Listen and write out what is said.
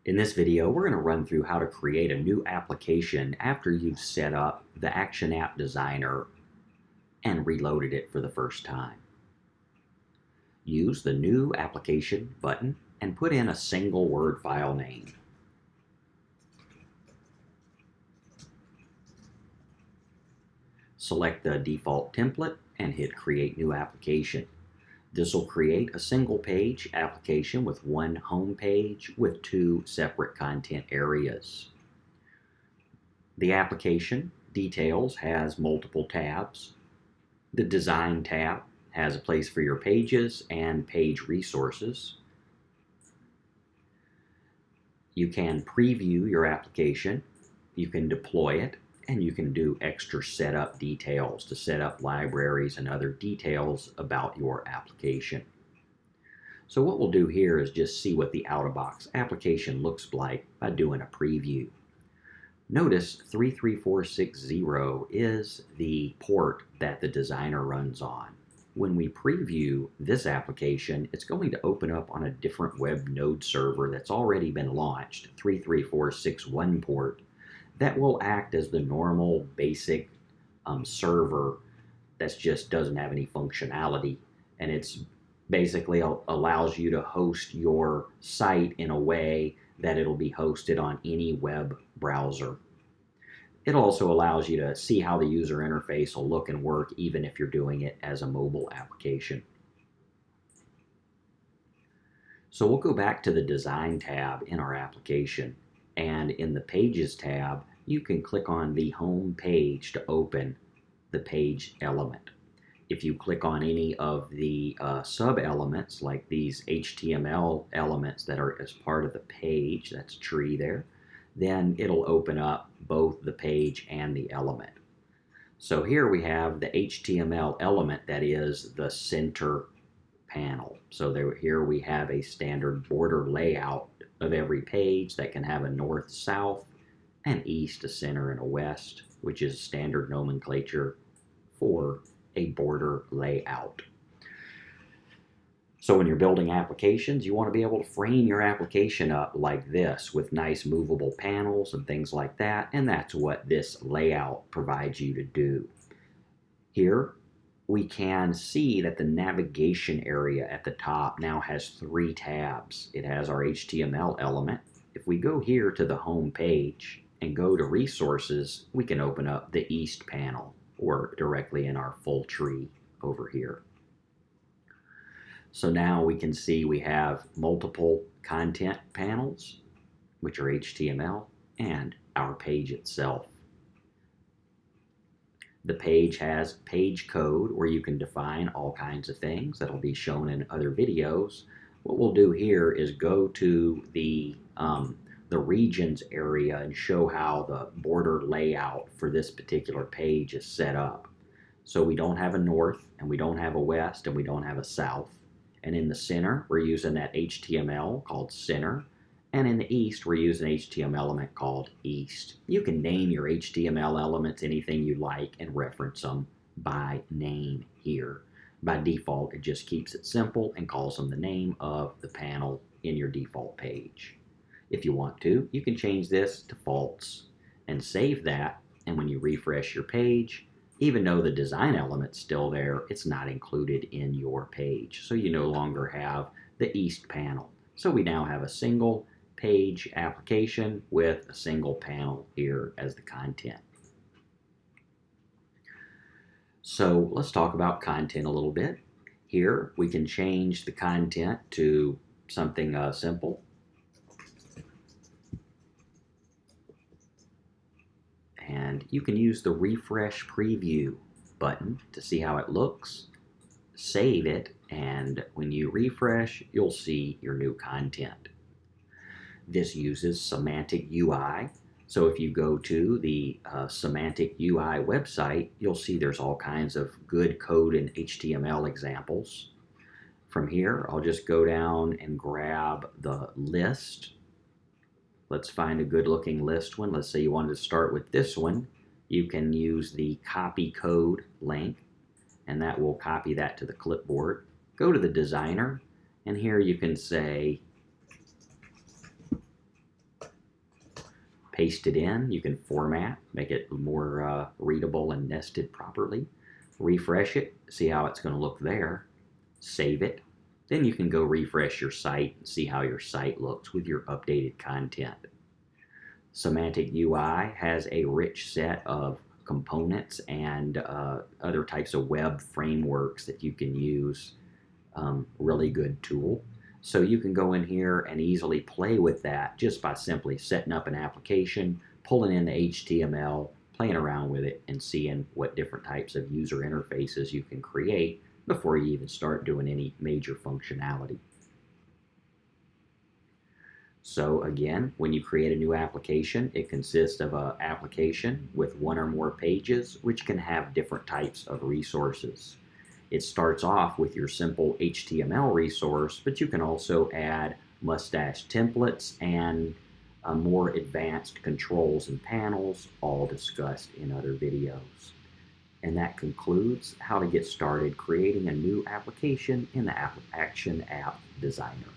In this video, we're going to run through how to create a new application after you've set up the Action App Designer and reloaded it for the first time. Use the New Application button and put in a single word file name. Select the default template and hit Create New Application. This will create a single page application with one home page with two separate content areas. The application details has multiple tabs. The Design tab has a place for your pages and page resources. You can preview your application, you can deploy it, and you can do extra setup details to set up libraries and other details about your application. So what we'll do here is just see what the out-of-box application looks like by doing a preview. Notice 33460 is the port that the designer runs on. When we preview this application, it's going to open up on a different web node server that's already been launched, 33461 port, that will act as the normal basic server that just doesn't have any functionality, and it's basically allows you to host your site in a way that it'll be hosted on any web browser. It also allows you to see how the user interface will look and work even if you're doing it as a mobile application. So we'll go back to the Design tab in our application, and in the Pages tab you can click on the home page to open the page element. If you click on any of the sub-elements, like these HTML elements that are as part of the page, that's tree there, then it'll open up both the page and the element. So here we have the HTML element that is the center panel. So here we have a standard border layout of every page that can have a north, south, an east, a center, and a west, which is standard nomenclature for a border layout. So when you're building applications, you want to be able to frame your application up like this with nice movable panels and things like that, and that's what this layout provides you to do. Here we can see that the navigation area at the top now has three tabs. It has our HTML element. If we go here to the home page and go to resources, we can open up the east panel or directly in our full tree over here. So now we can see we have multiple content panels, which are HTML, and our page itself. The page has page code where you can define all kinds of things that'll be shown in other videos. What we'll do here is go to the regions area and show how the border layout for this particular page is set up. So we don't have a north, and we don't have a west, and we don't have a south. And in the center, we're using that HTML called center. And in the east, we're using an HTML element called east. You can name your HTML elements anything you like and reference them by name here. By default, it just keeps it simple and calls them the name of the panel in your default page. If you want to, you can change this to false and save that, and when you refresh your page, even though the design element's still there, it's not included in your page. So you no longer have the east panel. So we now have a single page application with a single panel here as the content. So let's talk about content a little bit. Here we can change the content to something simple. And you can use the refresh preview button to see how it looks, save it, and when you refresh, you'll see your new content. This uses Semantic UI. So if you go to the Semantic UI website, you'll see there's all kinds of good code and HTML examples. From here, I'll just go down and grab the list. Let's find a good looking list one. Let's say you wanted to start with this one. You can use the copy code link, and that will copy that to the clipboard. Go to the designer, and here you can say paste it in. You can format, make it more readable and nested properly. Refresh it, see how it's going to look there. Save it. Then you can go refresh your site and see how your site looks with your updated content. Semantic UI has a rich set of components and other types of web frameworks that you can use. Really good tool. So you can go in here and easily play with that just by simply setting up an application, pulling in the HTML, playing around with it, and seeing what different types of user interfaces you can create before you even start doing any major functionality. So again, when you create a new application, it consists of an application with one or more pages, which can have different types of resources. It starts off with your simple HTML resource, but you can also add mustache templates and more advanced controls and panels, all discussed in other videos. And that concludes how to get started creating a new application in the Action App Designer.